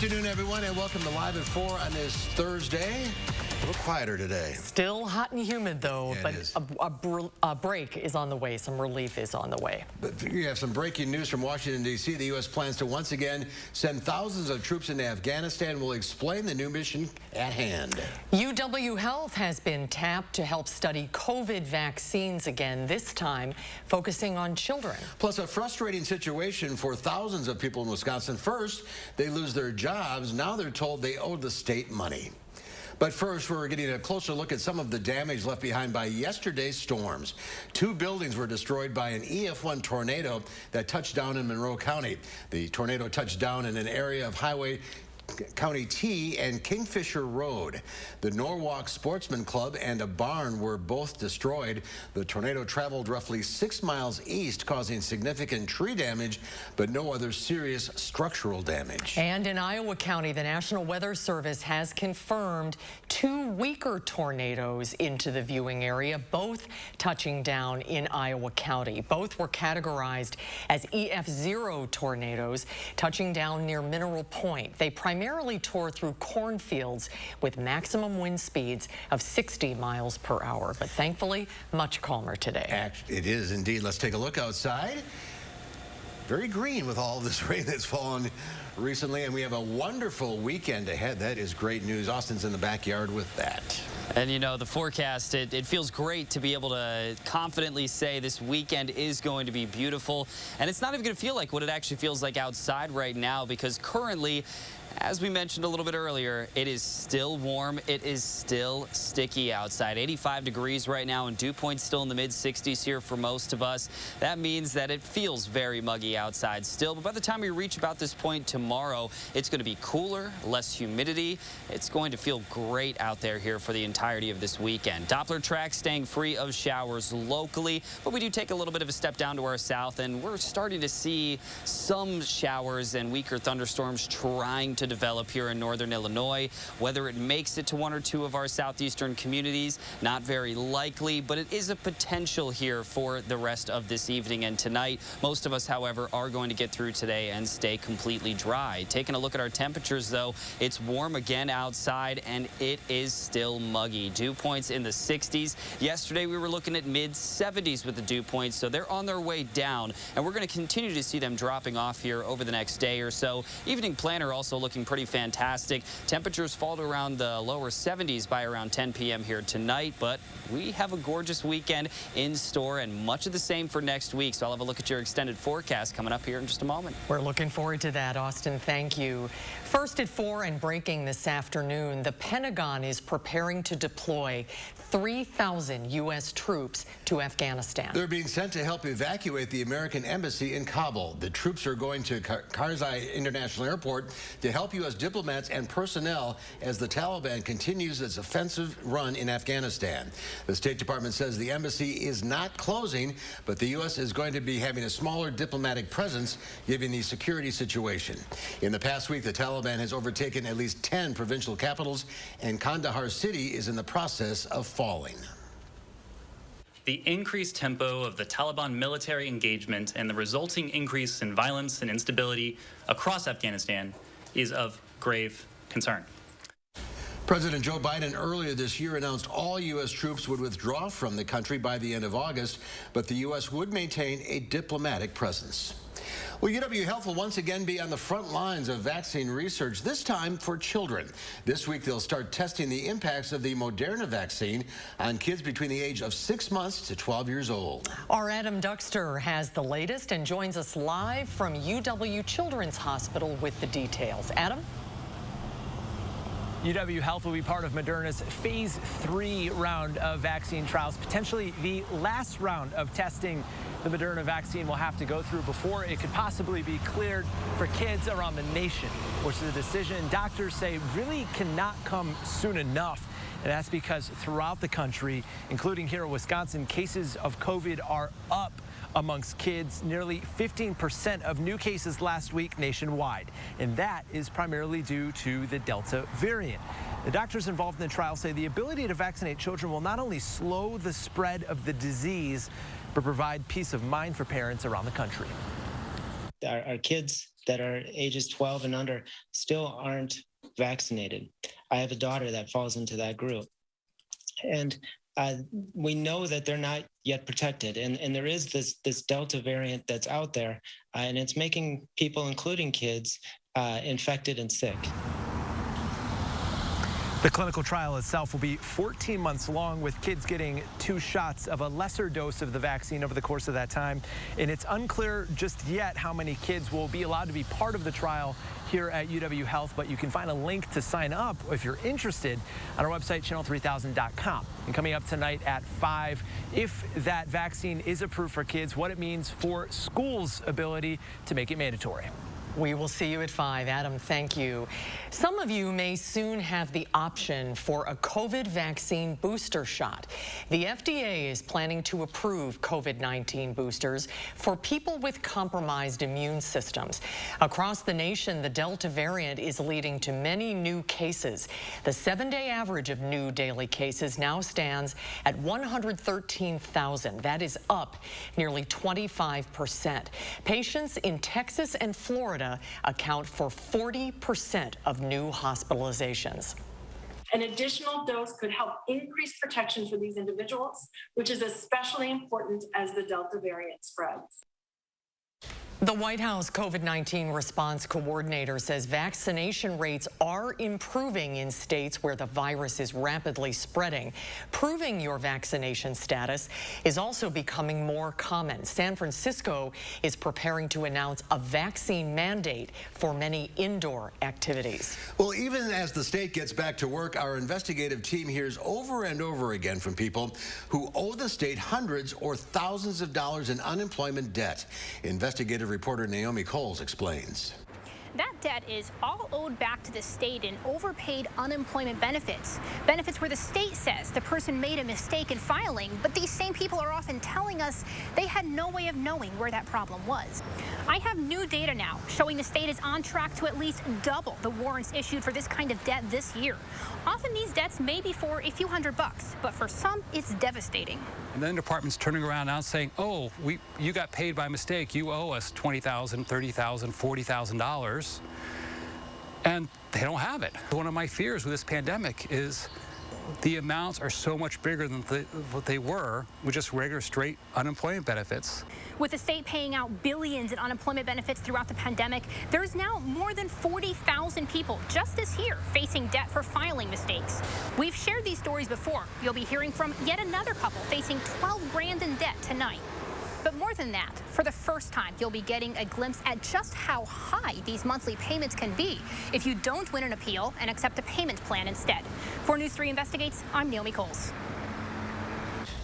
afternoon, everyone, and welcome to Live at 4 on this Thursday. A little quieter today. Still hot and humid, though, Yeah, but a break is on the way. Some relief is on the way. But you have some breaking news from Washington, D.C. The U.S. plans to once again send thousands of troops into Afghanistan. We'll explain the new mission at hand. UW Health has been tapped to help study COVID vaccines again, this time focusing on children. Plus, a frustrating situation for thousands of people in Wisconsin. First, they lose their jobs. Now they're told they owe the state money. But first, we're getting a closer look at some of the damage left behind by yesterday's storms. 2 buildings were destroyed by an EF1 tornado that touched down in Monroe County. The tornado touched down in an area of Highway County T and Kingfisher Road. The Norwalk Sportsman Club and a barn were both destroyed. The tornado traveled roughly 6 miles east, causing significant tree damage, but no other serious structural damage. And in Iowa County, the National Weather Service has confirmed 2 weaker tornadoes into the viewing area, both touching down in Iowa County. Both were categorized as EF0 tornadoes, touching down near Mineral Point. They primarily tore through cornfields with maximum wind speeds of 60 miles per hour, but thankfully much calmer today. It is indeed. Let's take a look outside. Very green with all this rain that's fallen recently, and we have a wonderful weekend ahead. That is great news. Austin's in the backyard with that. And you know, the forecast, it feels great to be able to confidently say this weekend is going to be beautiful. And it's not even going to feel like what it actually feels like outside right now, because currently, as we mentioned a little bit earlier, it is still warm. It is still sticky outside. 85 degrees right now, and dew point's still in the mid-60s here for most of us. That means that it feels very muggy outside still. But by the time we reach about this point tomorrow, it's going to be cooler, less humidity. It's going to feel great out there here for the entirety of this weekend. Doppler track staying free of showers locally, but we do take a little bit of a step down to our south, and we're starting to see some showers and weaker thunderstorms trying to develop here in northern Illinois. Whether it makes it to 1 or 2 of our southeastern communities, not very likely, but it is a potential here for the rest of this evening and tonight. Most of us, however, are going to get through today and stay completely dry. Taking a look at our temperatures, though, it's warm again outside, and it is still muggy. Dew points in the 60s. Yesterday, we were looking at mid-70s with the dew points, so they're on their way down, and we're going to continue to see them dropping off here over the next day or so. Evening planner also looking pretty fantastic. Temperatures fall to around the lower 70s by around 10 p.m. here tonight, but we have a gorgeous weekend in store and much of the same for next week. So I'll have a look at your extended forecast coming up here in just a moment. We're looking forward to that, Austin. Thank you. First at 4 and breaking this afternoon, the Pentagon is preparing to deploy 3,000 U.S. troops to Afghanistan. They're being sent to help evacuate the American embassy in Kabul. The troops are going to Karzai International Airport to help U.S. diplomats and personnel as the Taliban continues its offensive run in Afghanistan. The State Department says the embassy is not closing, but the U.S. is going to be having a smaller diplomatic presence given the security situation. In the past week, the Taliban has overtaken at least 10 provincial capitals, and Kandahar city is in the process of falling. The increased tempo of the Taliban military engagement and the resulting increase in violence and instability across Afghanistan is of grave concern. President Joe Biden earlier this year announced all U.S. troops would withdraw from the country by the end of August, but the U.S. would maintain a diplomatic presence. Well, UW Health will once again be on the front lines of vaccine research, this time for children. This week, they'll start testing the impacts of the Moderna vaccine on kids between the age of 6 months to 12 years old. Our Adam Duxter has the latest and joins us live from UW Children's Hospital with the details. Adam? UW Health will be part of Moderna's phase 3 round of vaccine trials, potentially the last round of testing the Moderna vaccine will have to go through before it could possibly be cleared for kids around the nation, which is a decision doctors say really cannot come soon enough. And that's because throughout the country, including here in Wisconsin, cases of COVID are up amongst kids, nearly 15% of new cases last week nationwide. And that is primarily due to the Delta variant. The doctors involved in the trial say the ability to vaccinate children will not only slow the spread of the disease, but provide peace of mind for parents around the country. our kids that are ages 12 and under still aren't vaccinated. I have a daughter that falls into that group. And we know that they're not yet protected. And there is this Delta variant that's out there, and it's making people, including kids, infected and sick. The clinical trial itself will be 14 months long, with kids getting 2 shots of a lesser dose of the vaccine over the course of that time. And it's unclear just yet how many kids will be allowed to be part of the trial here at UW Health, but you can find a link to sign up if you're interested on our website, channel3000.com. And coming up tonight at 5, if that vaccine is approved for kids, what it means for schools' ability to make it mandatory. We will see you at 5. Adam, thank you. Some of you may soon have the option for a COVID vaccine booster shot. The FDA is planning to approve COVID-19 boosters for people with compromised immune systems. Across the nation, the Delta variant is leading to many new cases. The 7-day average of new daily cases now stands at 113,000. That is up nearly 25%. Patients in Texas and Florida account for 40% of new hospitalizations. An additional dose could help increase protection for these individuals, which is especially important as the Delta variant spreads. The White House COVID-19 response coordinator says vaccination rates are improving in states where the virus is rapidly spreading. Proving your vaccination status is also becoming more common. San Francisco is preparing to announce a vaccine mandate for many indoor activities. Well, even as the state gets back to work, our investigative team hears over and over again from people who owe the state hundreds or thousands of dollars in unemployment debt. Investigative reporter Naomi Coles explains. That debt is all owed back to the state in overpaid unemployment benefits. Benefits where the state says the person made a mistake in filing, but these same people are often telling us they had no way of knowing where that problem was. I have new data now showing the state is on track to at least double the warrants issued for this kind of debt this year. Often these debts may be for a few $100, but for some it's devastating. And then the department's turning around now saying, oh, you got paid by mistake. You owe us $20,000, $30,000, $40,000. And they don't have it. One of my fears with this pandemic is the amounts are so much bigger than what they were with just regular straight unemployment benefits. With the state paying out billions in unemployment benefits throughout the pandemic, there's now more than 40,000 people just this year facing debt for filing mistakes. We've shared these stories before. You'll be hearing from yet another couple facing 12 grand in debt tonight. But more than that, for the first time, you'll be getting a glimpse at just how high these monthly payments can be if you don't win an appeal and accept a payment plan instead. For News 3 Investigates, I'm Naomi Coles.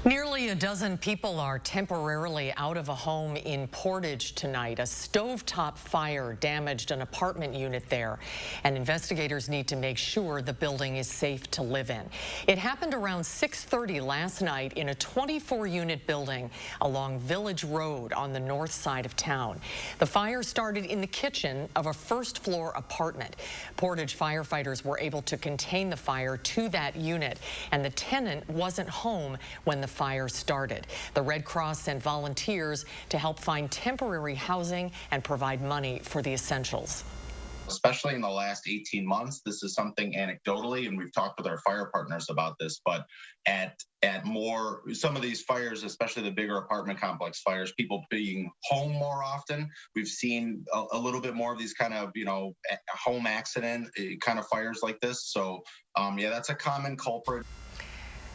Nearly a dozen people are temporarily out of a home in Portage tonight. A stovetop fire damaged an apartment unit there, and investigators need to make sure the building is safe to live in. It happened around 6:30 last night in a 24-unit building along Village Road on the north side of town. The fire started in the kitchen of a first-floor apartment. Portage firefighters were able to contain the fire to that unit, and the tenant wasn't home when the fire started. The Red Cross sent volunteers to help find temporary housing and provide money for the essentials. Especially in the last 18 months, this is something anecdotally, and we've talked with our fire partners about this, but at some of these fires, especially the bigger apartment complex fires, people being home more often, we've seen a little bit more of these kind of, home accident kind of fires like this. So yeah, that's a common culprit.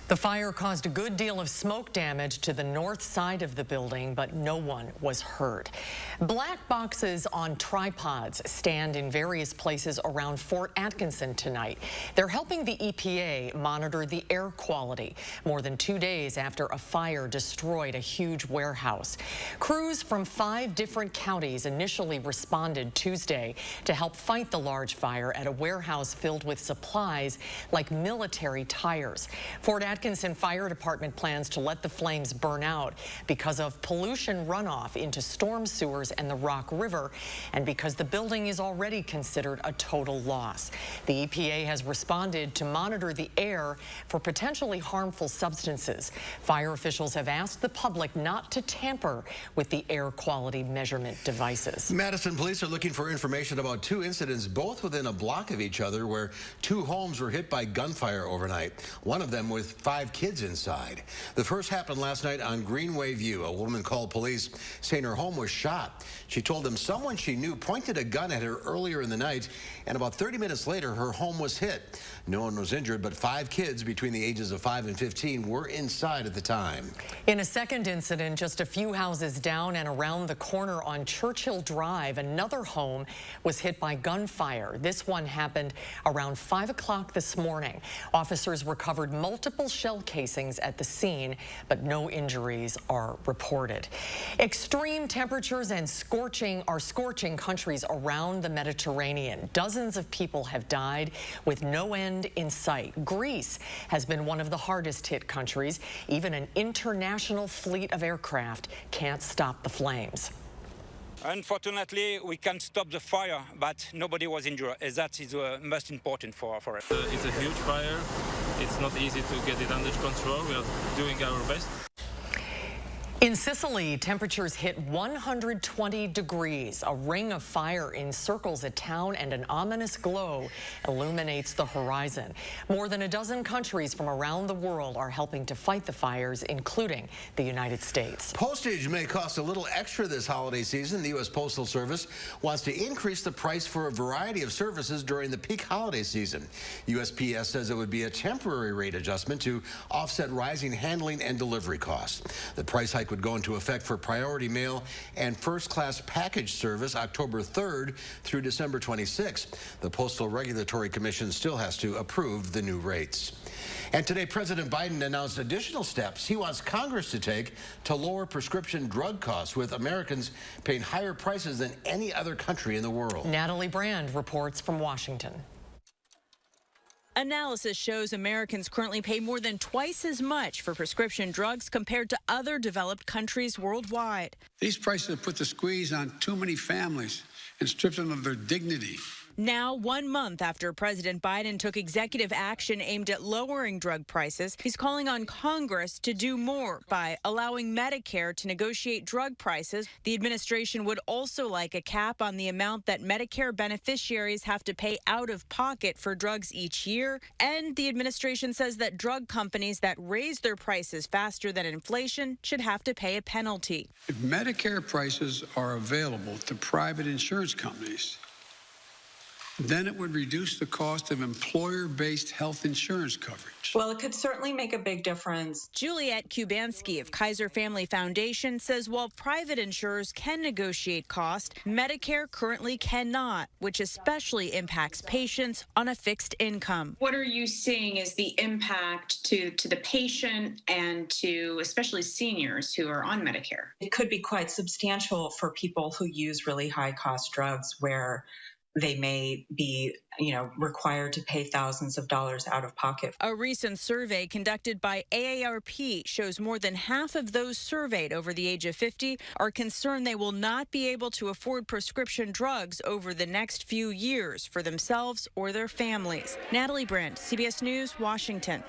The fire caused a good deal of smoke damage to the north side of the building, but no one was hurt. Black boxes on tripods stand in various places around Fort Atkinson tonight. They're helping the EPA monitor the air quality more than 2 days after a fire destroyed a huge warehouse. Crews from 5 different counties initially responded Tuesday to help fight the large fire at a warehouse filled with supplies like military tires. Fort Atkinson Fire Department plans to let the flames burn out because of pollution runoff into storm sewers and the Rock River, and because the building is already considered a total loss. The EPA has responded to monitor the air for potentially harmful substances. Fire officials have asked the public not to tamper with the air quality measurement devices. Madison police are looking for information about two incidents, both within a block of each other, where two homes were hit by gunfire overnight, one of them with 5 kids inside. The first happened last night on Greenway View. A woman called police saying her home was shot. She told them someone she knew pointed a gun at her earlier in the night, and about 30 minutes later, her home was hit. No one was injured, but 5 kids between the ages of 5 and 15 were inside at the time. In a second incident, just a few houses down and around the corner on Churchill Drive, another home was hit by gunfire. This one happened around 5 o'clock this morning. Officers recovered multiple shell casings at the scene, but no injuries are reported. Extreme temperatures and scorching countries around the Mediterranean. Dozens of people have died with no end in sight. Greece has been one of the hardest hit countries. Even an international fleet of aircraft can't stop the flames. Unfortunately, we can't stop the fire, but nobody was injured. That is most important for us. It's a huge fire. It's not easy to get it under control. We are doing our best. In Sicily, temperatures hit 120 degrees. A ring of fire encircles a town, and an ominous glow illuminates the horizon. More than a dozen countries from around the world are helping to fight the fires, including the United States. Postage may cost a little extra this holiday season. The U.S. Postal Service wants to increase the price for a variety of services during the peak holiday season. USPS says it would be a temporary rate adjustment to offset rising handling and delivery costs. The price hike would go into effect for priority mail and first-class package service October 3rd through December 26th. The Postal Regulatory Commission still has to approve the new rates. And today, President Biden announced additional steps he wants Congress to take to lower prescription drug costs, with Americans paying higher prices than any other country in the world. Natalie Brand reports from Washington. Analysis shows Americans currently pay more than twice as much for prescription drugs compared to other developed countries worldwide. These prices have put the squeeze on too many families and stripped them of their dignity. Now, 1 month after President Biden took executive action aimed at lowering drug prices, he's calling on Congress to do more by allowing Medicare to negotiate drug prices. The administration would also like a cap on the amount that Medicare beneficiaries have to pay out of pocket for drugs each year. And the administration says that drug companies that raise their prices faster than inflation should have to pay a penalty. If Medicare prices are available to private insurance companies, then it would reduce the cost of employer-based health insurance coverage. Well, it could certainly make a big difference. Juliette Kubanski of Kaiser Family Foundation says while private insurers can negotiate cost, Medicare currently cannot, which especially impacts patients on a fixed income. What are you seeing is the impact to the patient and to especially seniors who are on Medicare? It could be quite substantial for people who use really high-cost drugs where they may be, required to pay thousands of dollars out of pocket. A recent survey conducted by AARP shows more than half of those surveyed over the age of 50 are concerned they will not be able to afford prescription drugs over the next few years for themselves or their families. Natalie Brand, CBS News, Washington.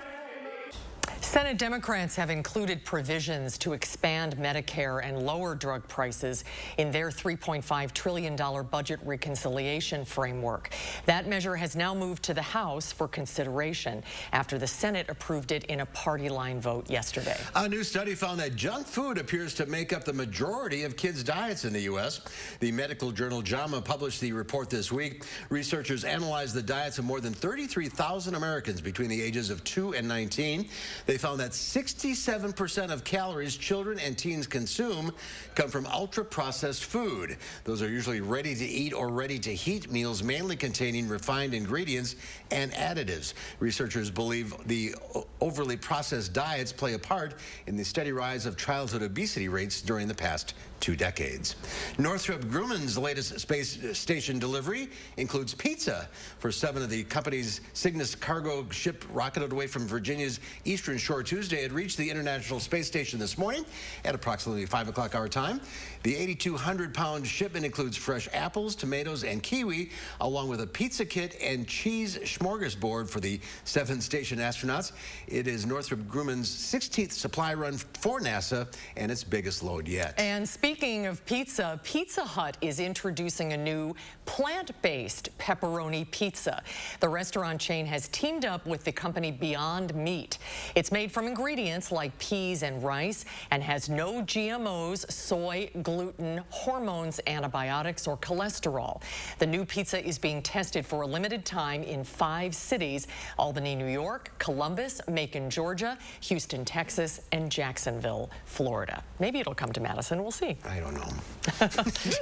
Senate Democrats have included provisions to expand Medicare and lower drug prices in their $3.5 trillion budget reconciliation framework. That measure has now moved to the House for consideration after the Senate approved it in a party line vote yesterday. A new study found that junk food appears to make up the majority of kids' diets in the U.S. The medical journal JAMA published the report this week. Researchers analyzed the diets of more than 33,000 Americans between the ages of 2 and 19. They found that 67% of calories children and teens consume come from ultra-processed food. Those are usually ready-to-eat or ready-to-heat meals, mainly containing refined ingredients and additives. Researchers believe the overly processed diets play a part in the steady rise of childhood obesity rates during the past 2 decades. Northrop Grumman's latest space station delivery includes pizza for 7 of the company's Cygnus cargo ship rocketed away from Virginia's Eastern Shore Shore Tuesday. It reached the International Space Station this morning at approximately 5 o'clock our time. The 8,200-pound shipment includes fresh apples, tomatoes, and kiwi, along with a pizza kit and cheese smorgasbord for the 7 station astronauts. It is Northrop Grumman's 16th supply run for NASA and its biggest load yet. And speaking of pizza, Pizza Hut is introducing a new plant-based pepperoni pizza. The restaurant chain has teamed up with the company Beyond Meat. It's made from ingredients like peas and rice and has no GMOs, soy, gluten, hormones, antibiotics, or cholesterol. The new pizza is being tested for a limited time in 5 cities: Albany, New York, Columbus, Macon, Georgia, Houston, Texas, and Jacksonville, Florida. Maybe it'll come to Madison. We'll see. I don't know.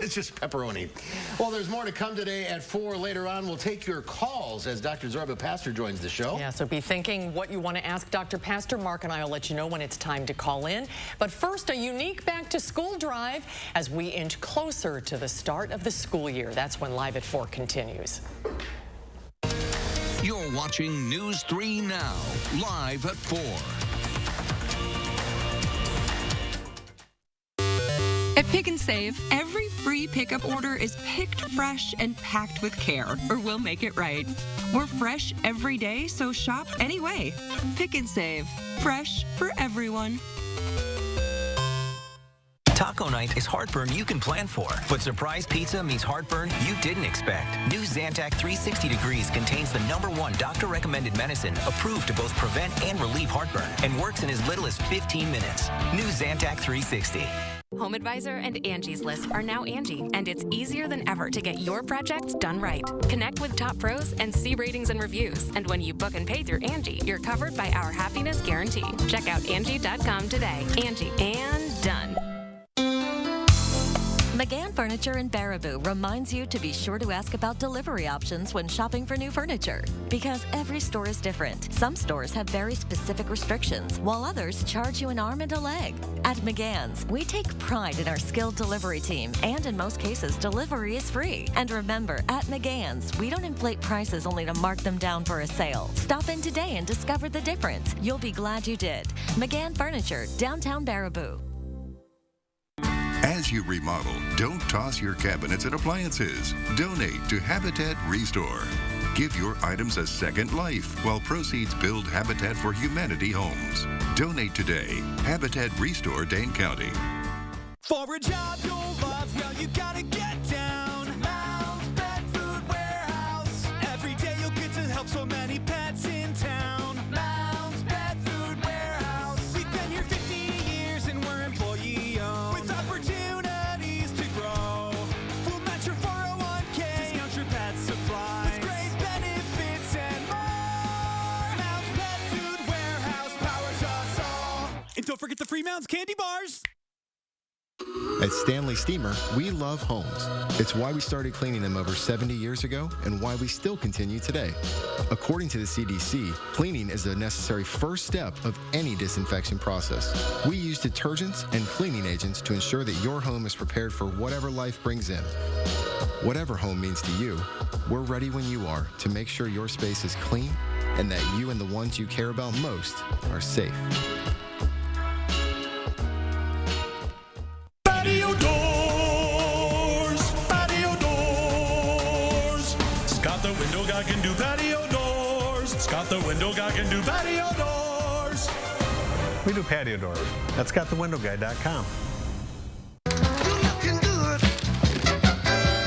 It's just pepperoni. Well, there's more to come today at 4. Later on, we'll take your calls as Dr. Zorba Pastor joins the show. Yeah, so be thinking what you want to ask Dr. Pastor. Mark and I will let you know when it's time to call in. But first, a unique back-to-school drive as we inch closer to the start of the school year. That's when Live at 4 continues. You're watching News 3 Now, live at 4. At Pick and Save, every free pickup order is picked fresh and packed with care, or we'll make it right. We're fresh every day, so shop anyway. Pick and Save, fresh for everyone. Taco night is heartburn you can plan for, but surprise pizza means heartburn you didn't expect. New Zantac 360 Degrees contains the #1 doctor-recommended medicine approved to both prevent and relieve heartburn and works in as little as 15 minutes. New Zantac 360. Home Advisor and Angie's List are now Angie, and it's easier than ever to get your projects done right. Connect with top pros and see ratings and reviews. And when you book and pay through Angie, you're covered by our happiness guarantee. Check out Angie.com today. Angie, and done. McGann Furniture in Baraboo reminds you to be sure to ask about delivery options when shopping for new furniture. Because every store is different. Some stores have very specific restrictions, while others charge you an arm and a leg. At McGann's, we take pride in our skilled delivery team, and in most cases, delivery is free. And remember, at McGann's, we don't inflate prices only to mark them down for a sale. Stop in today and discover the difference. You'll be glad you did. McGann Furniture, downtown Baraboo. As you remodel, don't toss your cabinets and appliances. Donate to Habitat Restore. Give your items a second life while proceeds build Habitat for Humanity homes. Donate today. Habitat Restore, Dane County. For a job you'll love, well, you gotta get down. Mounds Pet Food Warehouse. Every day you'll get to help so many pets in town. Mounds Pet Food Warehouse. We've been here 50 years and we're employee-owned. With opportunities to grow. We'll match your 401k. Discount your pet supply. With great benefits and more. Mounds Pet Food Warehouse powers us all. And don't forget the free Mounds candy bars. At Stanley Steamer, we love homes. It's why we started cleaning them over 70 years ago and why we still continue today. According to the CDC, cleaning is a necessary first step of any disinfection process. We use detergents and cleaning agents to ensure that your home is prepared for whatever life brings in. Whatever home means to you, we're ready when you are to make sure your space is clean and that you and the ones you care about most are safe. Patio doors, patio doors. Scott the window guy can do patio doors. Scott the window guy can do patio doors. We do patio doors at scottthewindowguy.com.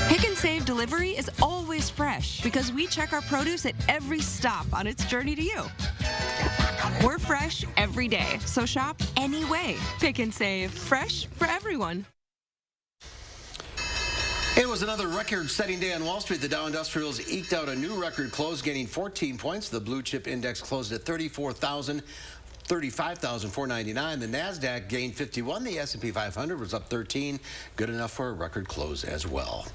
Pick and Save delivery is always fresh because we check our produce at every stop on its journey to you. We're fresh every day, so shop anyway. Pick and Save, fresh for everyone. It was another record-setting day on Wall Street. The Dow Industrials eked out a new record close, gaining 14 points. The blue chip index closed at 35,499. The NASDAQ gained 51. The S&P 500 was up 13. Good enough for a record close as well.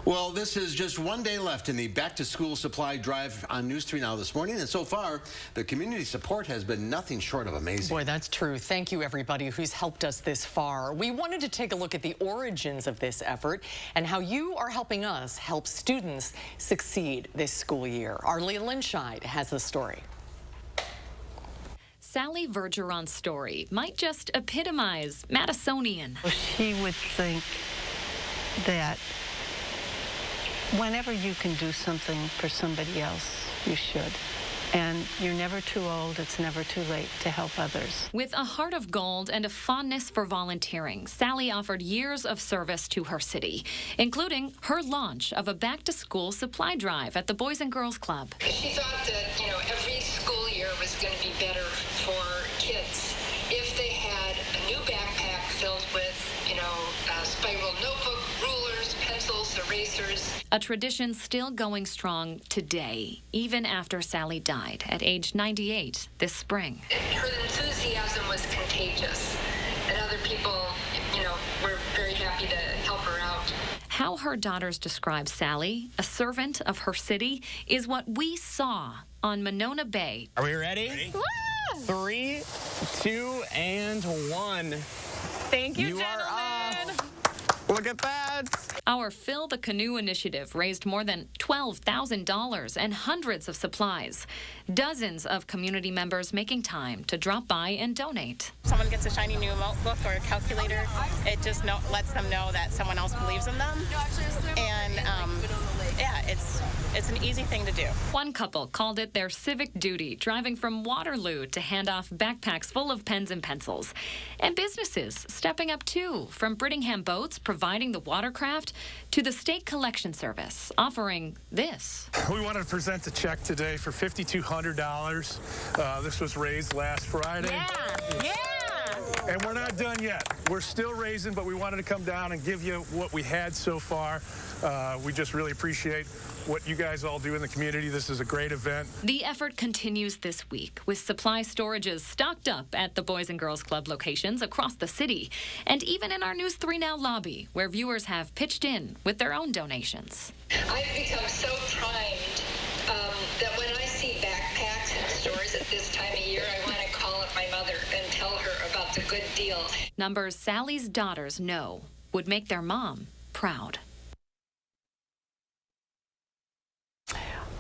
Well, this is just one day left in the back-to-school supply drive on News 3 Now this morning. And so far, the community support has been nothing short of amazing. Boy, that's true. Thank you, everybody who's helped us this far. We wanted to take a look at the origins of this effort and how you are helping us help students succeed this school year. Our Leah Linscheid has the story. Sally Vergeron's story might just epitomize Madisonian. She would think that whenever you can do something for somebody else, you should. And you're never too old, it's never too late to help others. With a heart of gold and a fondness for volunteering, Sally offered years of service to her city, including her launch of a back-to-school supply drive at the Boys and Girls Club. She thought that, every school year was going to be better for kids if they had a new backpack filled with, spiral notebook, rulers, pencils, erasers. A tradition still going strong today, even after Sally died at age 98 this spring. Her enthusiasm was contagious, and other people, were very happy to help her out. How her daughters describe Sally, a servant of her city, is what we saw on Monona Bay. Are we ready? 3, 2, and 1. Thank you, gentlemen. are off. Look at that. Our Fill the Canoe initiative raised more than $12,000 and hundreds of supplies. Dozens of community members making time to drop by and donate. Someone gets a shiny new notebook or a calculator, it just lets them know that someone else believes in them. And it's an easy thing to do. One couple called it their civic duty, driving from Waterloo to hand off backpacks full of pens and pencils. And businesses stepping up too, from Brittingham Boats providing the watercraft to the State Collection Service offering this. We wanted to present a check today for $5,200. This was raised last Friday. Yeah. And we're not done yet. We're still raising, but we wanted to come down and give you what we had so far. We just really appreciate what you guys all do in the community. This is a great event. The effort continues this week with supply storages stocked up at the Boys and Girls Club locations across the city, and even in our News 3 Now lobby, where viewers have pitched in with their own donations. I've become so primed that when I see backpacks in stores at this time of year, I want to call up my mother and tell her about the good deal. Numbers Sally's daughters know would make their mom proud.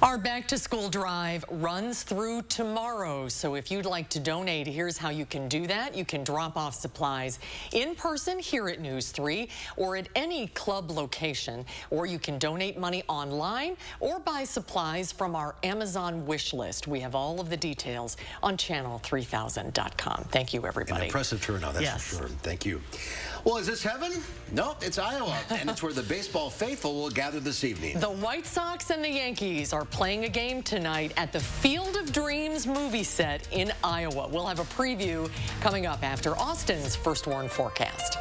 Our back-to-school drive runs through tomorrow, so if you'd like to donate, here's how you can do that. You can drop off supplies in person here at News 3 or at any club location, or you can donate money online or buy supplies from our Amazon wish list. We have all of the details on channel3000.com. Thank you, everybody. An impressive turnout, that's for sure. Thank you. Well, is this heaven? No, it's Iowa, and it's where the baseball faithful will gather this evening. The White Sox and the Yankees are playing a game tonight at the Field of Dreams movie set in Iowa. We'll have a preview coming up after Austin's First Warn forecast.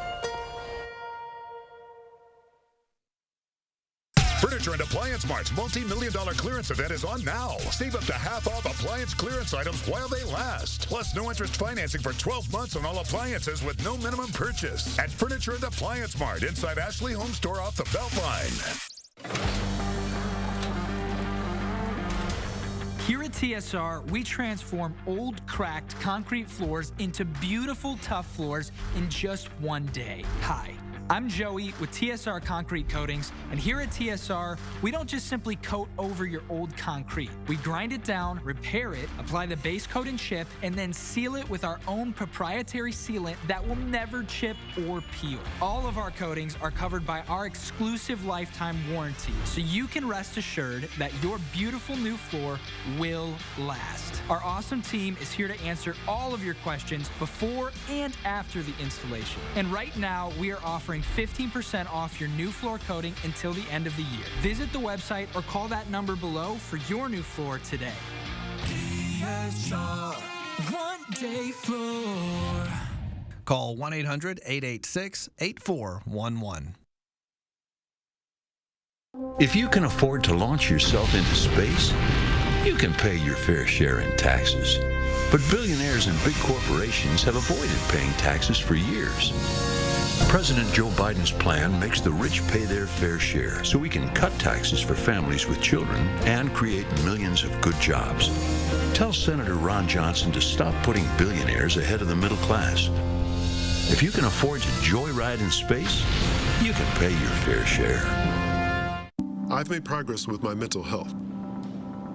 Furniture and Appliance Mart's multi-million-dollar clearance event is on now. Save up to half off appliance clearance items while they last. Plus, no interest financing for 12 months on all appliances with no minimum purchase. At Furniture and Appliance Mart inside Ashley Home Store off the Beltline. Here at TSR, we transform old, cracked concrete floors into beautiful, tough floors in just one day. Hi. I'm Joey with TSR Concrete Coatings, and here at TSR, we don't just simply coat over your old concrete. We grind it down, repair it, apply the base coat and chip, and then seal it with our own proprietary sealant that will never chip or peel. All of our coatings are covered by our exclusive lifetime warranty, so you can rest assured that your beautiful new floor will last. Our awesome team is here to answer all of your questions before and after the installation. And right now, we are offering 15% off your new floor coating until the end of the year. Visit the website or call that number below for your new floor today. TSR, one day floor. Call 1-800-886-8411. If you can afford to launch yourself into space, you can pay your fair share in taxes. But billionaires and big corporations have avoided paying taxes for years. President Joe Biden's plan makes the rich pay their fair share so we can cut taxes for families with children and create millions of good jobs. Tell Senator Ron Johnson to stop putting billionaires ahead of the middle class. If you can afford to joyride in space, you can pay your fair share. I've made progress with my mental health.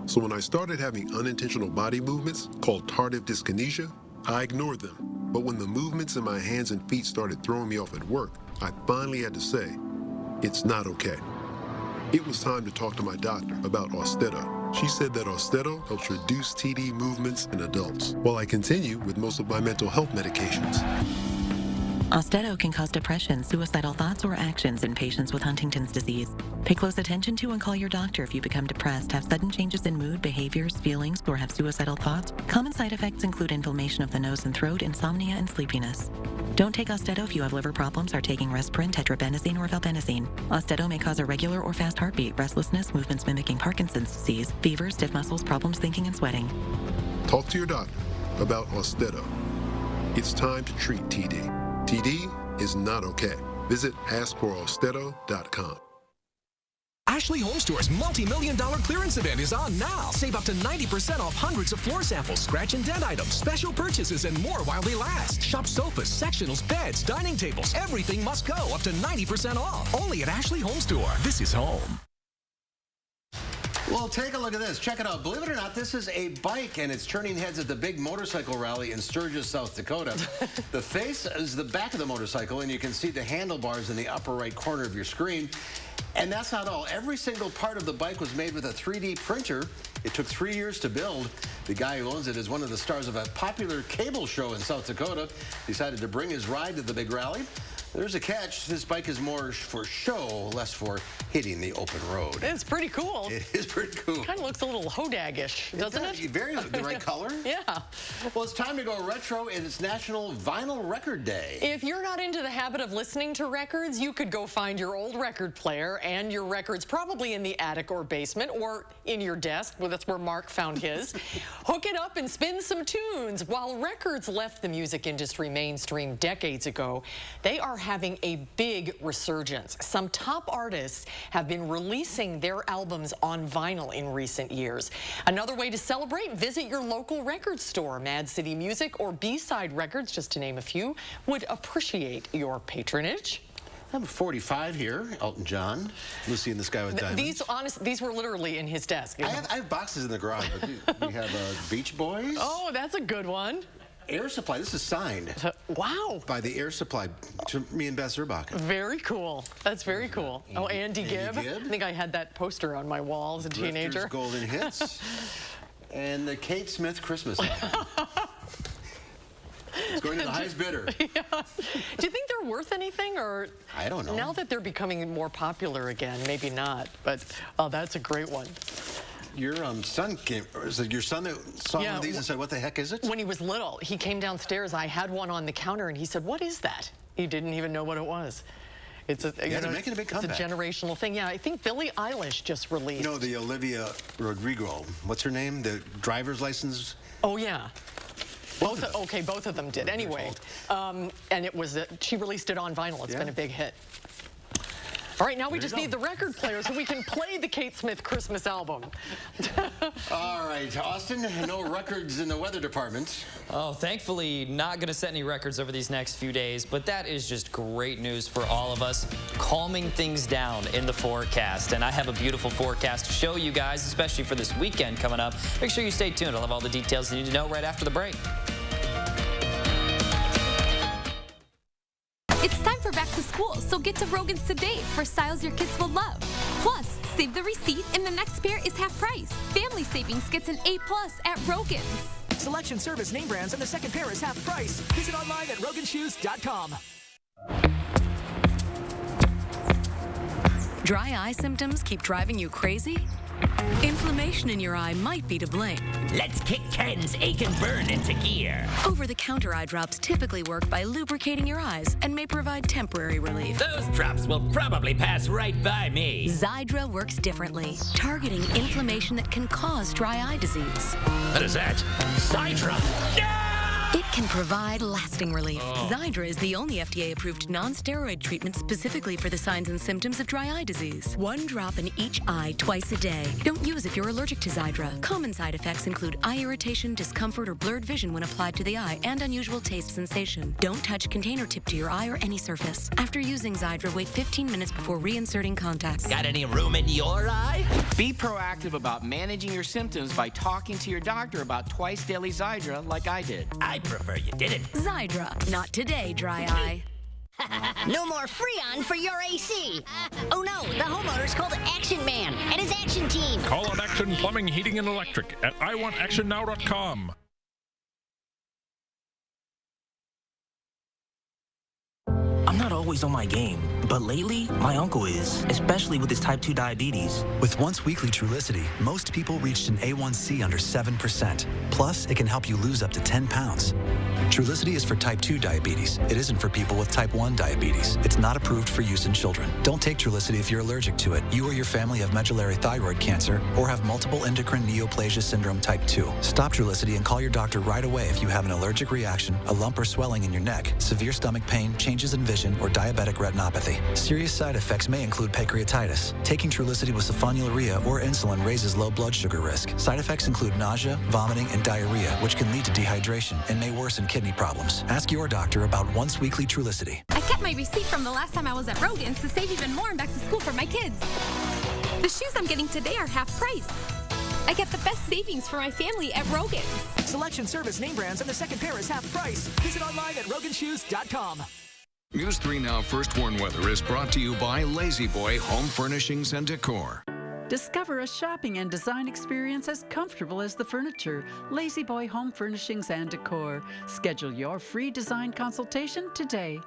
So when I started having unintentional body movements called tardive dyskinesia, I ignored them, but when the movements in my hands and feet started throwing me off at work, I finally had to say, it's not okay. It was time to talk to my doctor about Austedo. She said that Austedo helps reduce TD movements in adults, while I continue with most of my mental health medications. Austedo can cause depression, suicidal thoughts, or actions in patients with Huntington's disease. Pay close attention to and call your doctor if you become depressed, have sudden changes in mood, behaviors, feelings, or have suicidal thoughts. Common side effects include inflammation of the nose and throat, insomnia, and sleepiness. Don't take Austedo if you have liver problems, are taking Resprin, tetrabenazine, or valbenazine. Austedo may cause irregular or fast heartbeat, restlessness, movements mimicking Parkinson's disease, fever, stiff muscles, problems thinking, and sweating. Talk to your doctor about Austedo. It's time to treat TD. TD is not okay. Visit askforaustedo.com. Ashley Home Store's multi-million-dollar clearance event is on now. Save up to 90% off hundreds of floor samples, scratch and dent items, special purchases, and more while they last. Shop sofas, sectionals, beds, dining tables. Everything must go up to 90% off. Only at Ashley Home Store. This is home. Well, take a look at this. Check it out. Believe it or not, this is a bike, and it's turning heads at the big motorcycle rally in Sturgis, South Dakota. The face is the back of the motorcycle, and you can see the handlebars in the upper right corner of your screen. And that's not all. Every single part of the bike was made with a 3D printer. It took 3 years to build. The guy who owns it is one of the stars of a popular cable show in South Dakota. Decided to bring his ride to the big rally. There's a catch. This bike is more for show, less for hitting the open road. It's pretty cool. It is pretty cool. Kind of looks a little Hodag-ish, doesn't it? Very the right color. Yeah. Well, it's time to go retro, and it's National Vinyl Record Day. If you're not into the habit of listening to records, you could go find your old record player and your records probably in the attic or basement or in your desk. Well, that's where Mark found his. Hook it up and spin some tunes. While records left the music industry mainstream decades ago, they are having a big resurgence. Some top artists have been releasing their albums on vinyl in recent years. Another way to celebrate, visit your local record store. Mad City Music or B-Side Records, just to name a few, would appreciate your patronage. I have 45 here. Elton John, Lucy and the Sky with Diamonds. These were literally in his desk. I have boxes in the garage. But we have Beach Boys. Oh, that's a good one. Air Supply. This is signed. Wow. By the Air Supply to me and Bess Zerbacher. Very cool. That's very cool. Andy Gibb. I think I had that poster on my wall as a teenager. Golden Hits. And the Kate Smith Christmas album. It's going to the highest bidder. Yeah. Do you think they're worth anything, or? I don't know. Now that they're becoming more popular again, maybe not. But oh, that's a great one. Your son came, or is it your son that saw one of these and said, what the heck is it? When he was little, he came downstairs. I had one on the counter, and he said, what is that? He didn't even know what it was. It's a, they're making a big comeback. It's a generational thing. Yeah, I think Billie Eilish just released. No, the Olivia Rodrigo. What's her name? The driver's license? Oh, yeah. Both of them did. Anyway, and it was, she released it on vinyl. It's been a big hit. All right, now we just need the record player so we can play the Kate Smith Christmas album. All right, Austin, no records in the weather department. Oh, thankfully not going to set any records over these next few days, but that is just great news for all of us, calming things down in the forecast. And I have a beautiful forecast to show you guys, especially for this weekend coming up. Make sure you stay tuned. I'll have all the details you need to know right after the break. It's time for back to school, so get to Rogan's today for styles your kids will love. Plus, save the receipt and the next pair is half price. Family Savings gets an A+ at Rogan's. Selection, service, name brands, and the second pair is half price. Visit online at roganshoes.com. Dry eye symptoms keep driving you crazy? Inflammation in your eye might be to blame. Let's kick Ken's ache and burn into gear. Over-the-counter eye drops typically work by lubricating your eyes and may provide temporary relief. Those drops will probably pass right by me. Xiidra works differently, targeting inflammation that can cause dry eye disease. What is that? Xiidra? No! It can provide lasting relief. Xiidra is the only FDA-approved non-steroid treatment specifically for the signs and symptoms of dry eye disease. 1 drop in each eye twice a day. Don't use if you're allergic to Xiidra. Common side effects include eye irritation, discomfort, or blurred vision when applied to the eye, and unusual taste sensation. Don't touch container tip to your eye or any surface. After using Xiidra, wait 15 minutes before reinserting contacts. Got any room in your eye? Be proactive about managing your symptoms by talking to your doctor about twice daily Xiidra like I did. I prefer prefer you didn't. Zydra, not today, dry eye. No more Freon for your AC. Oh no, the homeowner's called Action Man and his action team. Call on Action Plumbing, Heating, and Electric at iwantactionnow.com. I'm not always on my game, but lately, my uncle is, especially with his type 2 diabetes. With once-weekly Trulicity, most people reached an A1C under 7%. Plus, it can help you lose up to 10 pounds. Trulicity is for type 2 diabetes. It isn't for people with type 1 diabetes. It's not approved for use in children. Don't take Trulicity if you're allergic to it. You or your family have medullary thyroid cancer or have multiple endocrine neoplasia syndrome type 2. Stop Trulicity and call your doctor right away if you have an allergic reaction, a lump or swelling in your neck, severe stomach pain, changes in vision, or diabetic retinopathy. Serious side effects may include pancreatitis. Taking Trulicity with sulfonylurea or insulin raises low blood sugar risk. Side effects include nausea, vomiting, and diarrhea, which can lead to dehydration and may worsen kidney problems. Ask your doctor about once-weekly Trulicity. I kept my receipt from the last time I was at Rogan's to save even more and back to school for my kids. The shoes I'm getting today are half price. I get the best savings for my family at Rogan's. Selection, service, name brands, and the second pair is half price. Visit online at roganshoes.com. News 3 Now First Warn Weather is brought to you by Lazy Boy Home Furnishings and Decor. Discover a shopping and design experience as comfortable as the furniture. Lazy Boy Home Furnishings and Decor. Schedule your free design consultation today.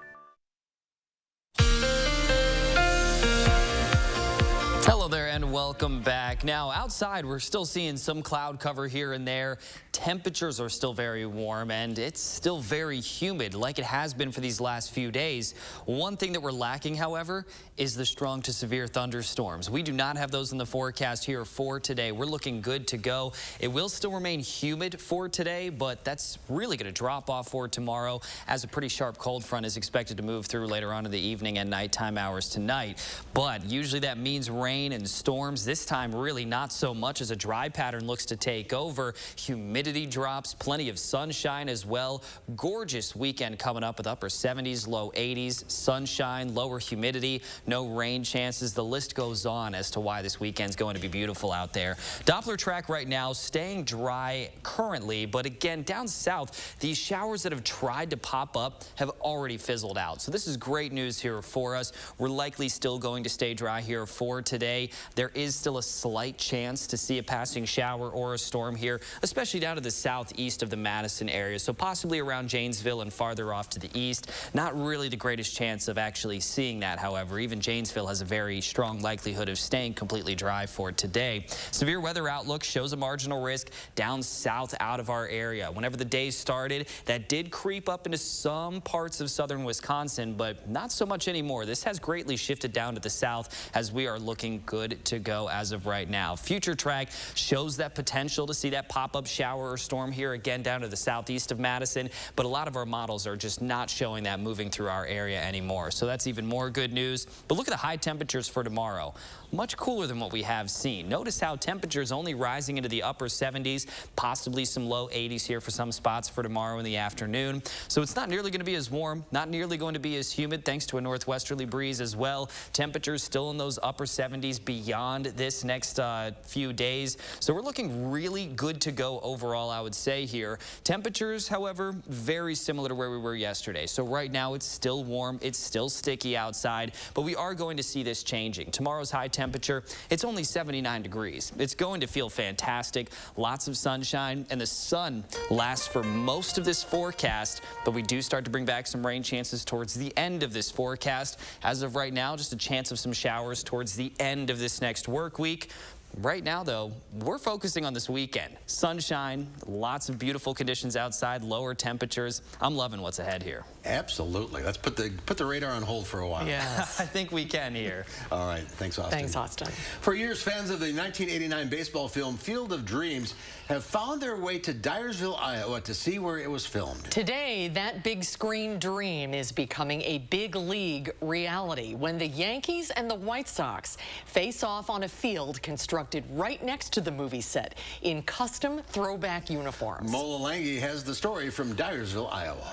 Hello there and welcome back. Now outside we're still seeing some cloud cover here and there. Temperatures are still very warm and it's still very humid like it has been for these last few days. One thing that we're lacking, however, is the strong to severe thunderstorms. We do not have those in the forecast here for today. We're looking good to go. It will still remain humid for today, but that's really going to drop off for tomorrow as a pretty sharp cold front is expected to move through later on in the evening and nighttime hours tonight. But usually that means rain and storms. This time really not so much as a dry pattern looks to take over. Humidity drops, plenty of sunshine as well. Gorgeous weekend coming up with upper 70s, low 80s, sunshine, lower humidity, no rain chances. The list goes on as to why this weekend's going to be beautiful out there. Doppler track right now staying dry currently, but again down south these showers that have tried to pop up have already fizzled out. So this is great news here for us. We're likely still going to stay dry here for today. There is still a slight chance to see a passing shower or a storm here, especially down to the southeast of the Madison area. So possibly around Janesville and farther off to the east. Not really the greatest chance of actually seeing that, however. Even Janesville has a very strong likelihood of staying completely dry for today. Severe weather outlook shows a marginal risk down south out of our area. Whenever the day started, that did creep up into some parts of southern Wisconsin, but not so much anymore. This has greatly shifted down to the south as we are looking good to go as of right now. Future track shows that potential to see that pop-up shower or storm here again down to the southeast of Madison, but a lot of our models are just not showing that moving through our area anymore. So that's even more good news. But look at the high temperatures for tomorrow. Much cooler than what we have seen. Notice how temperatures only rising into the upper 70s, possibly some low 80s here for some spots for tomorrow in the afternoon. So it's not nearly going to be as warm, not nearly going to be as humid thanks to a northwesterly breeze as well. Temperatures still in those upper 70s beyond this next few days. So we're looking really good to go overall, I would say here. Temperatures, however, very similar to where we were yesterday. So right now it's still warm, it's still sticky outside, but we are going to see this changing. Tomorrow's high temperature, it's only 79 degrees. It's going to feel fantastic, lots of sunshine, and the sun lasts for most of this forecast, but we do start to bring back some rain chances towards the end of this forecast. As of right now, just a chance of some showers towards the end of this next work week. Right now, though, we're focusing on this weekend. Sunshine, lots of beautiful conditions outside, lower temperatures. I'm loving what's ahead here. Absolutely. Let's put the radar on hold for a while. Yes. I think we can here. All right. Thanks, Austin. Thanks, Austin. For years, fans of the 1989 baseball film Field of Dreams have found their way to Dyersville, Iowa to see where it was filmed. Today, that big screen dream is becoming a big league reality when the Yankees and the White Sox face off on a field constructed right next to the movie set in custom throwback uniforms. Mola Lange has the story from Dyersville, Iowa.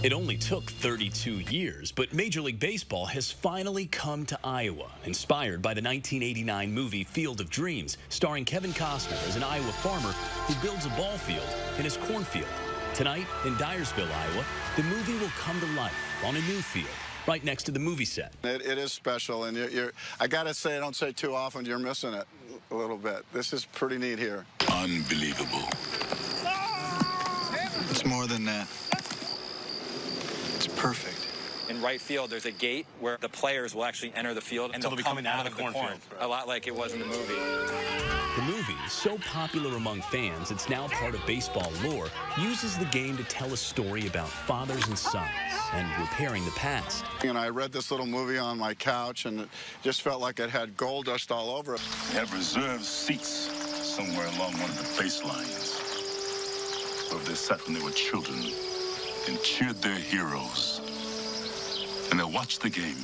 It only took 32 years, but Major League Baseball has finally come to Iowa, inspired by the 1989 movie Field of Dreams, starring Kevin Costner as an Iowa farmer who builds a ball field in his cornfield. Tonight, in Dyersville, Iowa, the movie will come to life on a new field, right next to the movie set. It is special, and I gotta say, I don't say too often, you're missing it a little bit. This is pretty neat here. Unbelievable. It's more than that. It's perfect. In right field, there's a gate where the players will actually enter the field, and they'll be coming out of the cornfield, a lot like it was in the movie. The movie, so popular among fans, it's now part of baseball lore, uses the game to tell a story about fathers and sons and repairing the past. And I read this little movie on my couch, and it just felt like it had gold dust all over it. They have reserved seats somewhere along one of the baselines, where they sat when they were children and cheered their heroes. And they watched the game.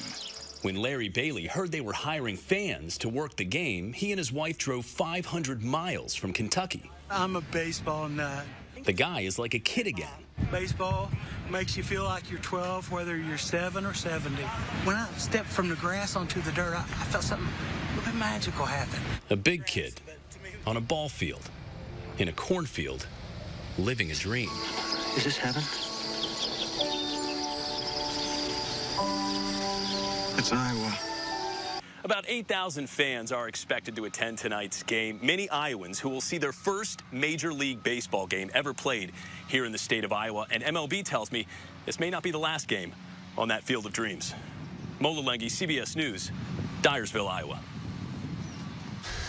When Larry Bailey heard they were hiring fans to work the game, he and his wife drove 500 miles from Kentucky. I'm a baseball nut. The guy is like a kid again. Baseball makes you feel like you're 12, whether you're 7 or 70. When I stepped from the grass onto the dirt, I felt something a little bit magical happen. A big kid on a ball field, in a cornfield, living a dream. Is this heaven? It's Iowa. About 8,000 fans are expected to attend tonight's game. Many Iowans who will see their first Major League Baseball game ever played here in the state of Iowa. And MLB tells me this may not be the last game on that Field of Dreams. Mola Lengi, CBS News, Dyersville, Iowa.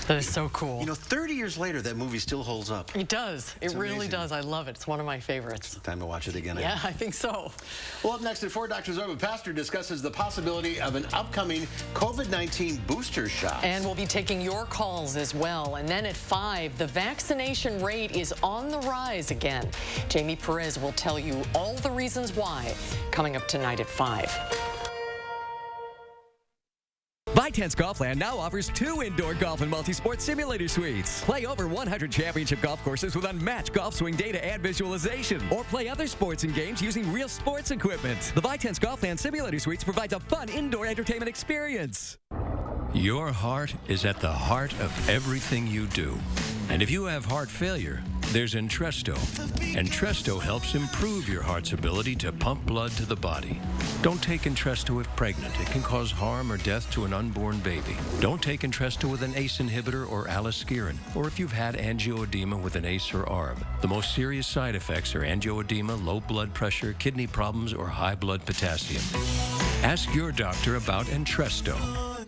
That is so cool. You know, 30 years later, that movie still holds up. It does. It really amazing. does. I love it. It's one of my favorites. Time to watch it again. Yeah, I think so. Well, up next at 4, Dr. Zorba Pastor discusses the possibility of an upcoming COVID-19 booster shot. And we'll be taking your calls as well. And then at 5, the vaccination rate is on the rise again. Jamie Perez will tell you all the reasons why, coming up tonight at 5. ViTense Golfland now offers 2 indoor golf and multi-sport simulator suites. Play over 100 championship golf courses with unmatched golf swing data and visualization. Or play other sports and games using real sports equipment. The ViTense Golfland simulator suites provides a fun indoor entertainment experience. Your heart is at the heart of everything you do. And if you have heart failure, there's Entresto. Entresto helps improve your heart's ability to pump blood to the body. Don't take Entresto if pregnant. It can cause harm or death to an unborn baby. Don't take Entresto with an ACE inhibitor or aliskiren, or if you've had angioedema with an ACE or ARB. The most serious side effects are angioedema, low blood pressure, kidney problems, or high blood potassium. Ask your doctor about Entresto.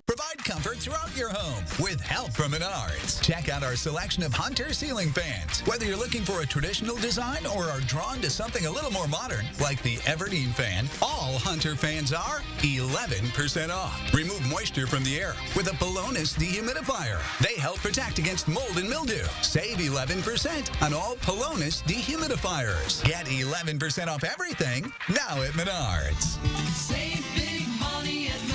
Provide comfort throughout your home with help from Menards. Check out our selection of Hunter ceiling fans. Whether you're looking for a traditional design or are drawn to something a little more modern, like the Everdeen fan, all Hunter fans are 11% off. Remove moisture from the air with a Polonus dehumidifier. They help protect against mold and mildew. Save 11% on all Polonus dehumidifiers. Get 11% off everything now at Menards. Save big money at Menards.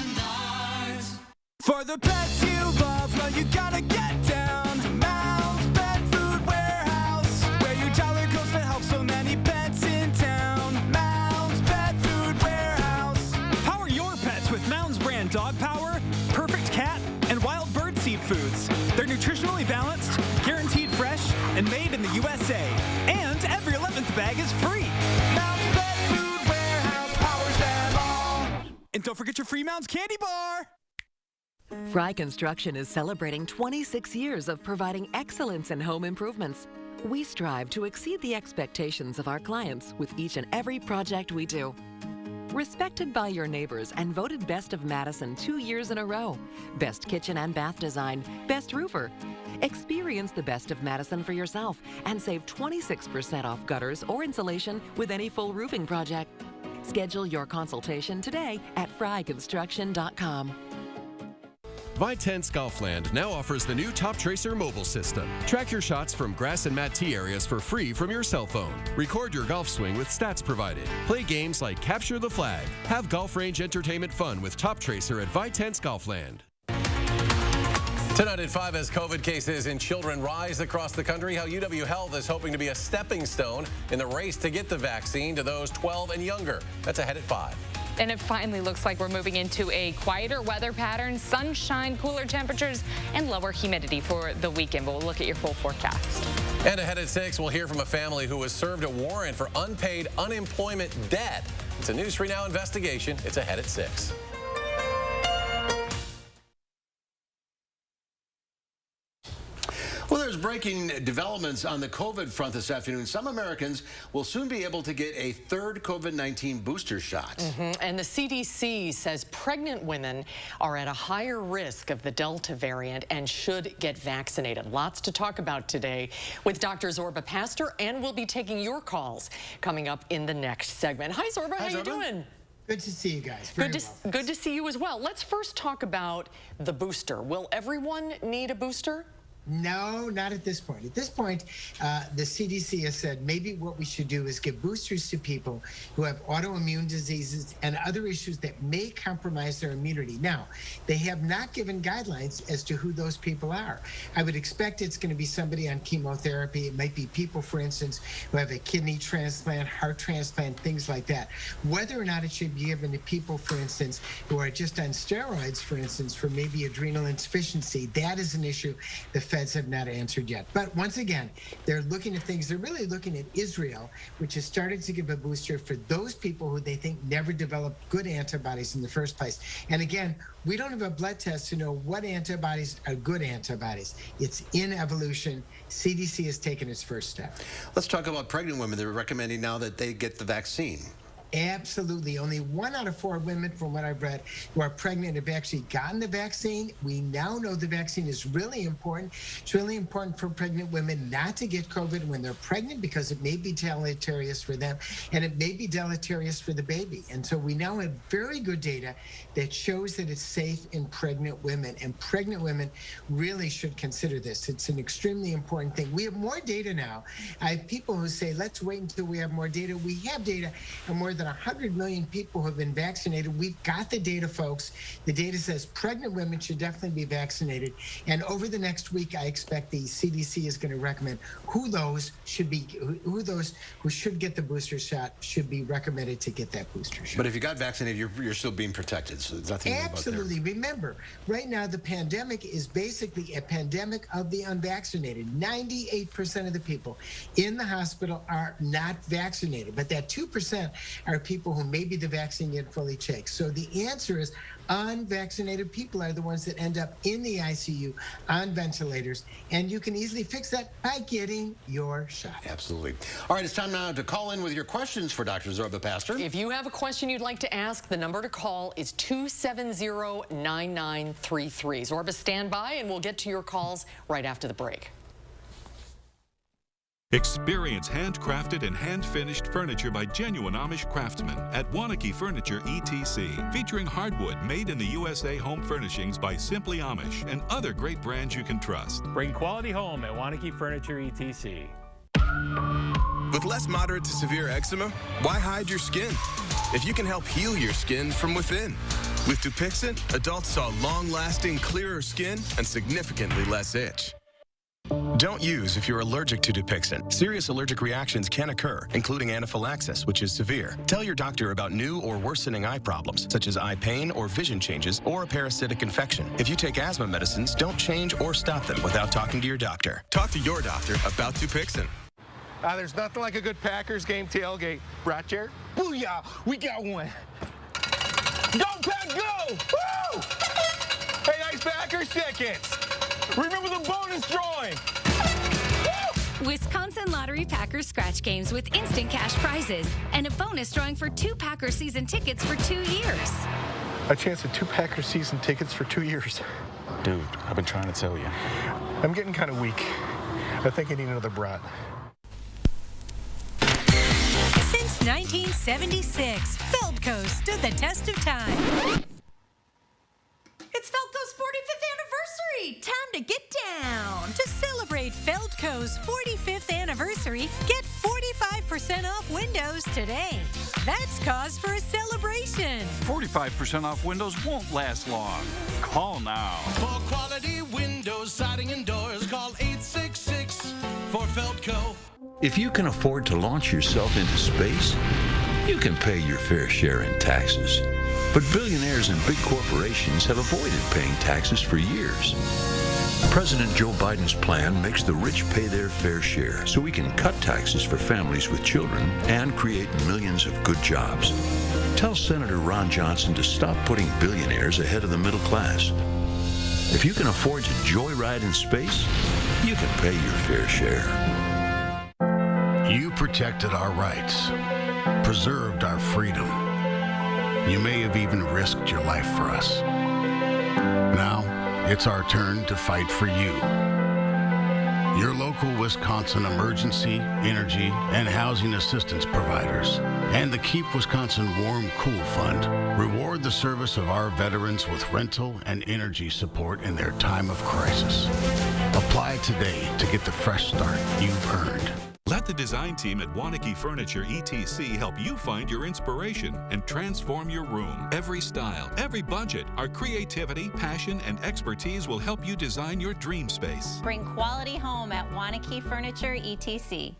For the pets you love, well, you gotta get down to Mounds Pet Food Warehouse, where your dollar goes to help so many pets in town. Mounds Pet Food Warehouse. Power your pets with Mounds brand dog power, perfect cat, and wild bird seed foods. They're nutritionally balanced, guaranteed fresh, and made in the USA. And every 11th bag is free. Mounds Pet Food Warehouse powers them all. And don't forget your free Mounds candy bar. Fry Construction is celebrating 26 years of providing excellence in home improvements. We strive to exceed the expectations of our clients with each and every project we do. Respected by your neighbors and voted Best of Madison 2 years in a row. Best kitchen and bath design, best roofer. Experience the Best of Madison for yourself and save 26% off gutters or insulation with any full roofing project. Schedule your consultation today at fryconstruction.com. ViTense Golfland now offers the new Top Tracer mobile system. Track your shots from grass and mat tee areas for free from your cell phone. Record your golf swing with stats provided. Play games like Capture the Flag. Have golf range entertainment fun with Top Tracer at ViTense Golfland. Tonight at 5, as COVID cases in children rise across the country, how UW Health is hoping to be a stepping stone in the race to get the vaccine to those 12 and younger. That's ahead at 5. And it finally looks like we're moving into a quieter weather pattern, sunshine, cooler temperatures, and lower humidity for the weekend. But we'll look at your full forecast. And ahead at 6, we'll hear from a family who was served a warrant for unpaid unemployment debt. It's a News 3 Now investigation. It's ahead at 6. Well, there's breaking developments on the COVID front this afternoon. Some Americans will soon be able to get a third COVID-19 booster shot. And the CDC says pregnant women are at a higher risk of the Delta variant and should get vaccinated. Lots to talk about today with Dr. Zorba Pastor, and we'll be taking your calls coming up in the next segment. Hi, Zorba. How you doing? Good to see you guys. Good to see you as well. Let's first talk about the booster. Will everyone need a booster? No, not at this point. At this point, the CDC has said maybe what we should do is give boosters to people who have autoimmune diseases and other issues that may compromise their immunity. Now, they have not given guidelines as to who those people are. I would expect it's going to be somebody on chemotherapy. It might be people, for instance, who have a kidney transplant, heart transplant, things like that. Whether or not it should be given to people, for instance, who are just on steroids, for instance, for maybe adrenal insufficiency, that is an issue the Feds have not answered yet. But once again, they're looking at things. They're really looking at Israel, which has started to give a booster for those people who they think never developed good antibodies in the first place. And again, we don't have a blood test to know what antibodies are good antibodies. It's in evolution. CDC has taken its first step. Let's talk about pregnant women. They're recommending now that they get the vaccine. Absolutely. Only 1 out of 4 women, from what I've read, who are pregnant have actually gotten the vaccine. We now know the vaccine is really important. It's really important for pregnant women not to get COVID when they're pregnant because it may be deleterious for them and it may be deleterious for the baby. And so we now have very good data that shows that it's safe in pregnant women, and pregnant women really should consider this. It's an extremely important thing. We have more data now. I have people who say, let's wait until we have more data. We have data on more than 100 million people who have been vaccinated. We've got the data, folks. The data says pregnant women should definitely be vaccinated. And over the next week, I expect the CDC is going to recommend who those should who should get the booster shot should be recommended to get that booster shot. But if you got vaccinated, you're still being protected. So there's nothing Absolutely. Remember, right now the pandemic is basically a pandemic of the unvaccinated. 98% of the people in the hospital are not vaccinated, but that 2% are people who maybe the vaccine didn't fully take. So the answer is unvaccinated people are the ones that end up in the ICU on ventilators, and you can easily fix that by getting your shot. Absolutely. All right, it's time now to call in with your questions for Dr. Zorba Pastor. If you have a question you'd like to ask, the number to call is 270-9933. Zorba, stand by, and we'll get to your calls right after the break. Experience handcrafted and hand-finished furniture by genuine Amish craftsmen at Wanakee Furniture ETC, featuring hardwood made in the USA home furnishings by Simply Amish and other great brands you can trust. Bring quality home at Wanakee Furniture ETC. With less moderate to severe eczema, why hide your skin? If you can help heal your skin from within. With Dupixent, adults saw long-lasting, clearer skin and significantly less itch. Don't use if you're allergic to Dupixent. Serious allergic reactions can occur, including anaphylaxis, which is severe. Tell your doctor about new or worsening eye problems, such as eye pain or vision changes or a parasitic infection. If you take asthma medicines, don't change or stop them without talking to your doctor. Talk to your doctor about Dupixent. There's nothing like a good Packers game tailgate. Right, Jared? Booyah! We got one. Go, Pack, go! Woo! Hey, nice Packers tickets. Remember the bonus drawing. Woo! Wisconsin Lottery Packers scratch games with instant cash prizes and a bonus drawing for 2 Packers season tickets for 2 years. A chance at 2 Packers season tickets for 2 years. Dude, I've been trying to tell you. I'm getting kind of weak. I think I need another brat. Since 1976, Feldco stood the test of time. It's Feldco's 45th anniversary! Time to get down! To celebrate Feldco's 45th anniversary, get 45% off windows today. That's cause for a celebration. 45% off windows won't last long. Call now. For quality windows. windows, siding, and doors. Call 866 for Feldco. If you can afford to launch yourself into space, you can pay your fair share in taxes. But billionaires and big corporations have avoided paying taxes for years. President Joe Biden's plan makes the rich pay their fair share so we can cut taxes for families with children and create millions of good jobs. Tell Senator Ron Johnson to stop putting billionaires ahead of the middle class. If you can afford to joyride in space, you can pay your fair share. You protected our rights, preserved our freedom. You may have even risked your life for us. Now, it's our turn to fight for you. Your local Wisconsin emergency, energy, and housing assistance providers and the Keep Wisconsin Warm Cool Fund reward the service of our veterans with rental and energy support in their time of crisis. Apply today to get the fresh start you've earned. Let the design team at Wanakee Furniture ETC help you find your inspiration and transform your room. Every style, every budget, our creativity, passion, and expertise will help you design your dream space. Bring quality home at Wanakee Furniture ETC.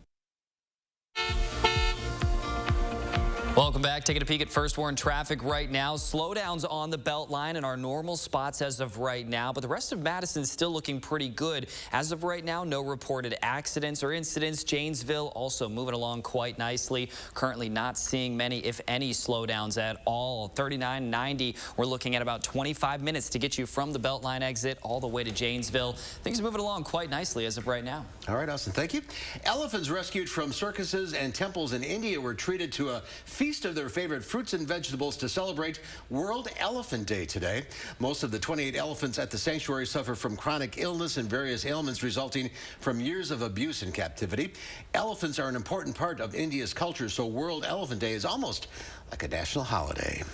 Welcome back. Taking a peek at First Warn traffic right now. Slowdowns on the Beltline in our normal spots as of right now, but the rest of Madison is still looking pretty good. As of right now, no reported accidents or incidents. Janesville also moving along quite nicely. Currently not seeing many, if any, slowdowns at all. 3990, we're looking at about 25 minutes to get you from the Beltline exit all the way to Janesville. Things are moving along quite nicely as of right now. All right, Austin, thank you. Elephants rescued from circuses and temples in India were treated to a feast of their favorite fruits and vegetables to celebrate World Elephant Day today. Most of the 28 elephants at the sanctuary suffer from chronic illness and various ailments resulting from years of abuse in captivity. Elephants are an important part of India's culture, so World Elephant Day is almost like a national holiday.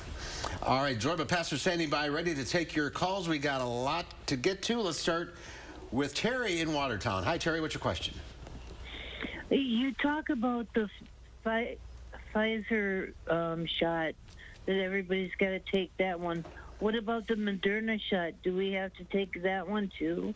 All right, Zorba Pastor standing by, ready to take your calls. We got a lot to get to. Let's start with Terry in Watertown. Hi, Terry. What's your question? You talk about the Pfizer shot, that everybody's got to take that one. What about the Moderna shot? Do we have to take that one too?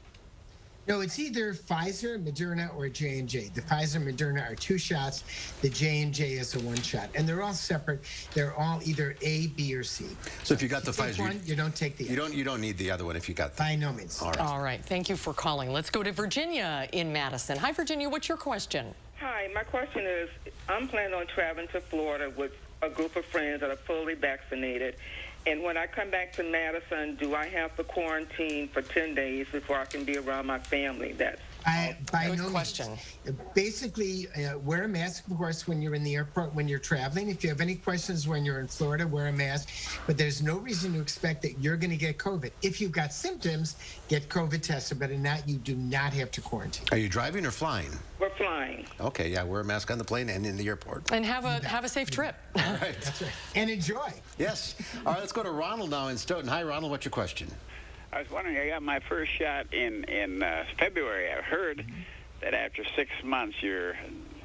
No, it's either Pfizer, Moderna, or J&J. The Pfizer, Moderna are 2 shots. The J&J is a 1 shot. And they're all separate. They're all either A, B, or C. So if you got the take Pfizer, one, you don't take the other. You don't need the other one if you got the... By no means. All right. All right. Thank you for calling. Let's go to Virginia in Madison. Hi, Virginia. What's your question? Hi. My question is, I'm planning on traveling to Florida with a group of friends that are fully vaccinated. And when I come back to Madison, do I have to quarantine for 10 days before I can be around my family? That's by no question. Basically, wear a mask, of course, when you're in the airport, when you're traveling. If you have any questions when you're in Florida, wear a mask. But there's no reason to expect that you're going to get COVID. If you've got symptoms, get COVID tested. But in that, you do not have to quarantine. Are you driving or flying? We're flying. Okay, yeah, wear a mask on the plane and in the airport. And have a safe trip. All right. That's right. And enjoy. Yes. All right, let's go to Ronald now in Stoughton. Hi, Ronald. What's your question? I was wondering, I got my first shot in February. I heard that after 6 months you're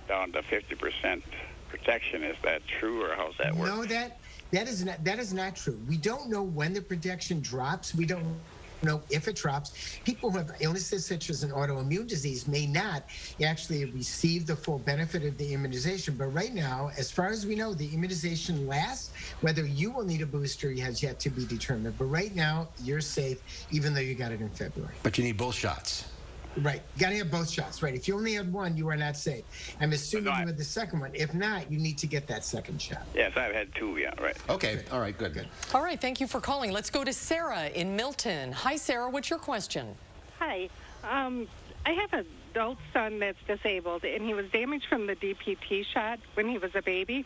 down to 50% protection. Is that true, or how's that work? No, that is not true. We don't know when the protection drops. We don't know if it drops. People who have illnesses such as an autoimmune disease may not actually receive the full benefit of the immunization. But right now, as far as we know, the immunization lasts. Whether you will need a booster has yet to be determined. But right now, you're safe, even though you got it in February. But you need both shots. Right. You got to have both shots. Right. If you only had one, you are not safe. I'm assuming you had the second one. If not, you need to get that second shot. Yes, I've had 2, yeah, right. Okay. All right, good. All right, thank you for calling. Let's go to Sarah in Milton. Hi, Sarah. What's your question? Hi. I have an adult son that's disabled, and he was damaged from the DPT shot when he was a baby.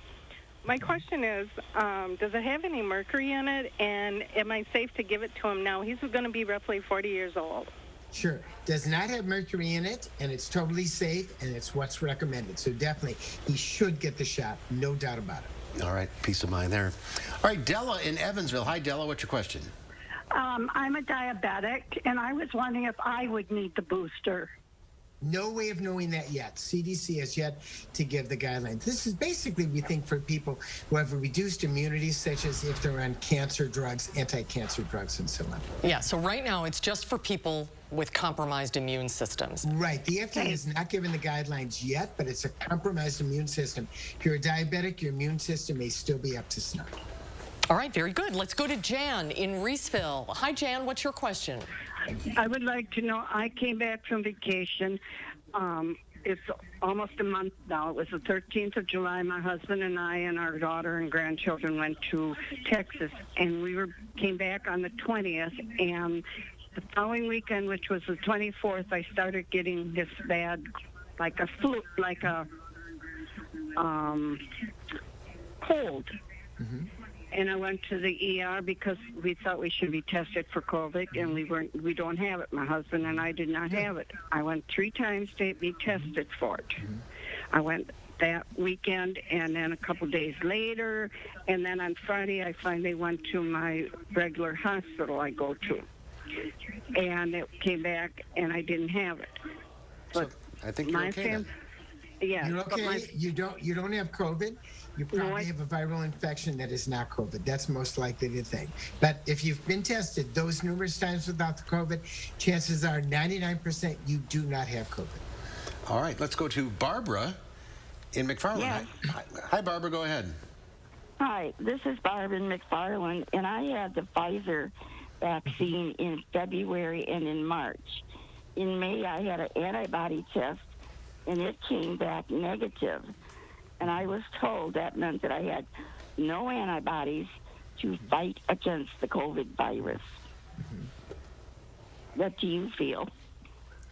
My question is, does it have any mercury in it, and am I safe to give it to him now? He's going to be roughly 40 years old. Sure. Does not have mercury in it, and it's totally safe, and it's what's recommended. So definitely, he should get the shot. No doubt about it. All right. Peace of mind there. All right. Della in Evansville. Hi, Della. What's your question? I'm a diabetic, and I was wondering if I would need the booster. No way of knowing that yet. CDC has yet to give the guidelines. This is basically, we think, for people who have a reduced immunity, such as if they're on cancer drugs, anti-cancer drugs, and so on. Yeah, so right now it's just for people with compromised immune systems. Right. The FDA has not given the guidelines yet, but it's a compromised immune system. If you're a diabetic, your immune system may still be up to snuff. All right, very good. Let's go to Jan in Reeseville. Hi, Jan. What's your question? I would like to know, I came back from vacation. It's almost a month now. It was the 13th of July. My husband and I and our daughter and grandchildren went to Texas, and we came back on the 20th, and the following weekend, which was the 24th, I started getting this bad, like a flu, like a cold. Mm-hmm. And I went to the ER because we thought we should be tested for COVID, and we don't have it. My husband and I did not have it. I went 3 times to be tested for it. I went that weekend, and then a couple days later, and then on Friday I finally went to my regular hospital I go to. And it came back, and I didn't have it. But so I think you're okay then. Yeah, you're okay. You don't have COVID. You probably have a viral infection that is not COVID. That's most likely the thing. But if you've been tested those numerous times without the COVID, chances are 99% you do not have COVID. All right, let's go to Barbara in McFarland. Yes. Hi, Barbara. Go ahead. Hi, this is Barbara in McFarland, and I had the Pfizer vaccine in February and in March. In May, I had an antibody test, and it came back negative. And I was told that meant that I had no antibodies to fight against the COVID virus. What do you feel?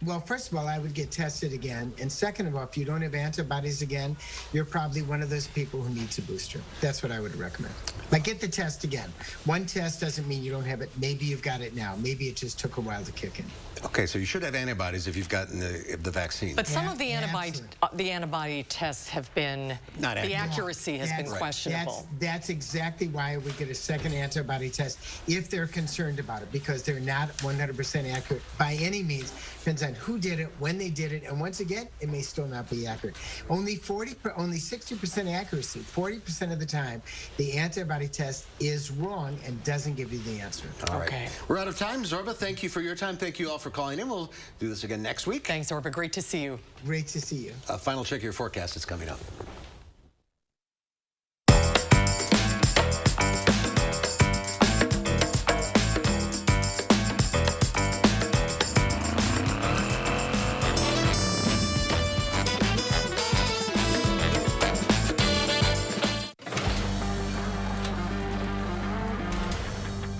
Well, first of all, I would get tested again. And second of all, if you don't have antibodies again, you're probably one of those people who needs a booster. That's what I would recommend. Like, get the test again. One test doesn't mean you don't have it. Maybe you've got it now. Maybe it just took a while to kick in. Okay, so you should have antibodies if you've gotten the vaccine. But some of the antibody tests have been, the accuracy has been questionable. That's exactly why I would get a second antibody test if they're concerned about it, because they're not 100% accurate by any means. Depends on who did it, when they did it, and once again, it may still not be accurate. Only 60% accuracy. 40% of the time, the antibody test is wrong and doesn't give you the answer. All right. Okay. We're out of time. Zorba, thank you for your time. Thank you all for calling in. We'll do this again next week. Thanks, Zorba. Great to see you. Great to see you. Final check of your forecast is coming up.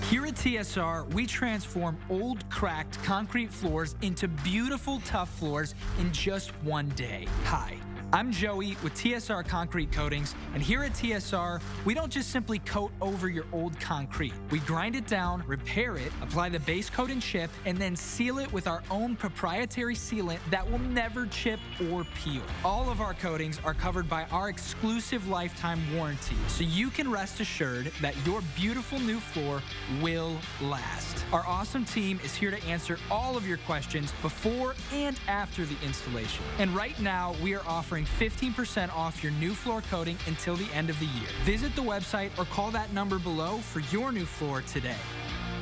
Here at TSR, we transform old, cracked concrete floors into beautiful, tough floors in just one day. Hi, I'm Joey with TSR Concrete Coatings, and here at TSR, we don't just simply coat over your old concrete. We grind it down, repair it, apply the base coat and chip, and then seal it with our own proprietary sealant that will never chip or peel. All of our coatings are covered by our exclusive lifetime warranty, so you can rest assured that your beautiful new floor will last. Our awesome team is here to answer all of your questions before and after the installation. And right now, we are offering 15% off your new floor coating until the end of the year. Visit the website or call that number below for your new floor today.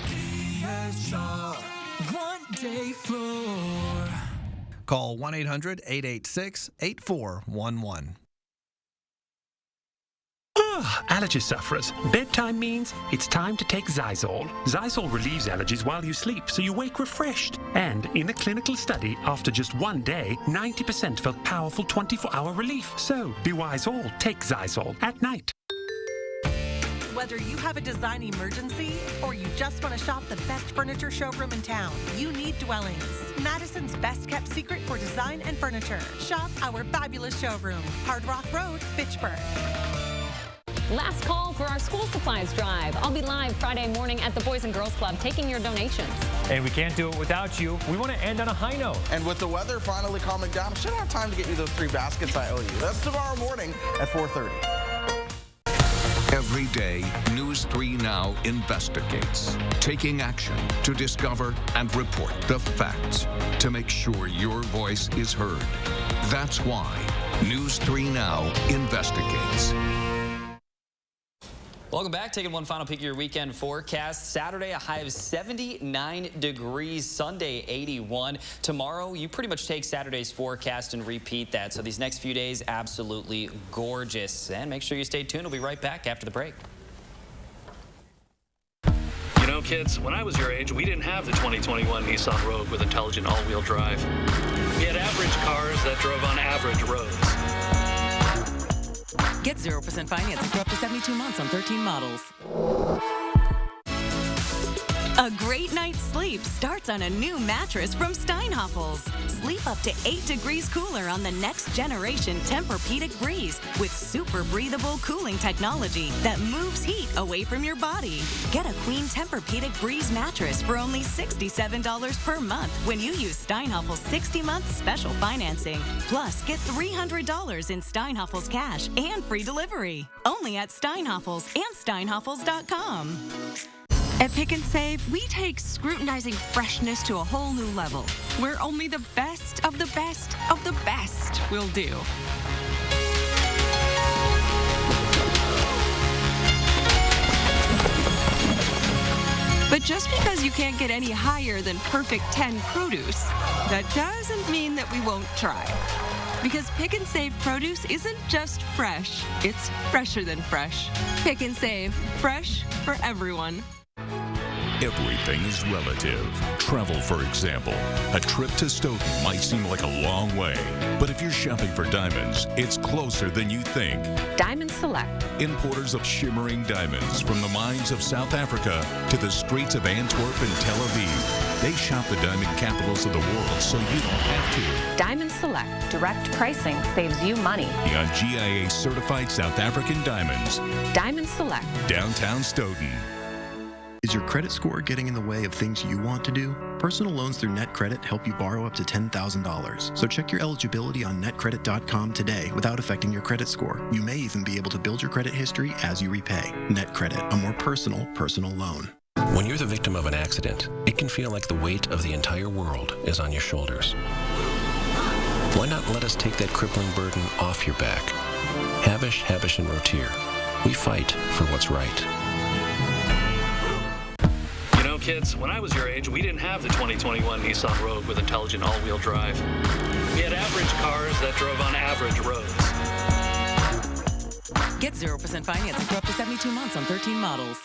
TSR, one day floor. Call 1-800-886-8411. Allergy sufferers, bedtime means it's time to take Zysol. Zysol relieves allergies while you sleep, so you wake refreshed. And in a clinical study, after just one day, 90% felt powerful 24-hour relief. So be wise all, take Zysol at night. Whether you have a design emergency or you just want to shop the best furniture showroom in town, you need Dwellings, Madison's best kept secret for design and furniture. Shop our fabulous showroom, Hard Rock Road, Fitchburg. Last call for our school supplies drive. I'll be live Friday morning at the Boys and Girls Club taking your donations. And we can't do it without you. We want to end on a high note. And with the weather finally calming down, should have time to get you those 3 baskets I owe you. That's tomorrow morning at 4:30. Every day, News 3 Now investigates, taking action to discover and report the facts to make sure your voice is heard. That's why News 3 Now investigates. Welcome back. Taking one final peek at your weekend forecast. Saturday, a high of 79 degrees. Sunday, 81. Tomorrow, you pretty much take Saturday's forecast and repeat that. So these next few days, absolutely gorgeous. And make sure you stay tuned. We'll be right back after the break. You know, kids, when I was your age, we didn't have the 2021 Nissan Rogue with intelligent all-wheel drive. We had average cars that drove on average roads. Get 0% financing for up to 72 months on 13 models. A great night's sleep starts on a new mattress from Steinhafels. Sleep up to 8 degrees cooler on the next generation Tempur-Pedic Breeze with super breathable cooling technology that moves heat away from your body. Get a queen Tempur-Pedic Breeze mattress for only $67 per month when you use Steinhafels 60-month special financing. Plus, get $300 in Steinhafels cash and free delivery. Only at Steinhafels and Steinhafels.com. At Pick and Save, we take scrutinizing freshness to a whole new level, where only the best of the best of the best will do. But just because you can't get any higher than perfect 10 produce, that doesn't mean that we won't try. Because Pick and Save produce isn't just fresh, it's fresher than fresh. Pick and Save, fresh for everyone. Everything is relative. Travel, for example. A trip to Stoughton might seem like a long way, but if you're shopping for diamonds, it's closer than you think. Diamond Select. Importers of shimmering diamonds from the mines of South Africa to the streets of Antwerp and Tel Aviv. They shop the diamond capitals of the world so you don't have to. Diamond Select. Direct pricing saves you money. On GIA certified South African diamonds. Diamond Select. Downtown Stoughton. Is your credit score getting in the way of things you want to do? Personal loans through NetCredit help you borrow up to $10,000. So check your eligibility on netcredit.com today without affecting your credit score. You may even be able to build your credit history as you repay. NetCredit, a more personal loan. When you're the victim of an accident, it can feel like the weight of the entire world is on your shoulders. Why not let us take that crippling burden off your back? Habish, and Rotier. We fight for what's right. You know, kids, when I was your age, we didn't have the 2021 Nissan Rogue with intelligent all-wheel drive. We had average cars that drove on average roads. Get 0% financing for up to 72 months on 13 models.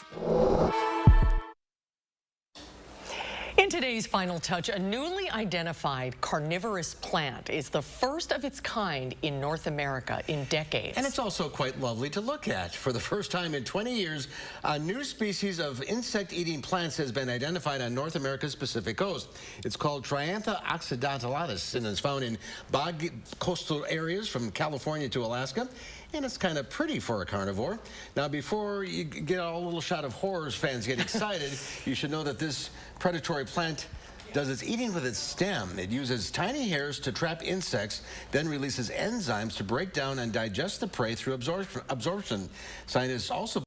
In today's Final Touch, a newly identified carnivorous plant is the first of its kind in North America in decades. And it's also quite lovely to look at. For the first time in 20 years, a new species of insect-eating plants has been identified on North America's Pacific coast. It's called Triantha occidentalis and is found in bog coastal areas from California to Alaska. And it's kind of pretty for a carnivore. Now, before you get a little shot of horrors fans get excited, you should know that this predatory plant does its eating with its stem. It uses tiny hairs to trap insects, then releases enzymes to break down and digest the prey through absorption. Scientists also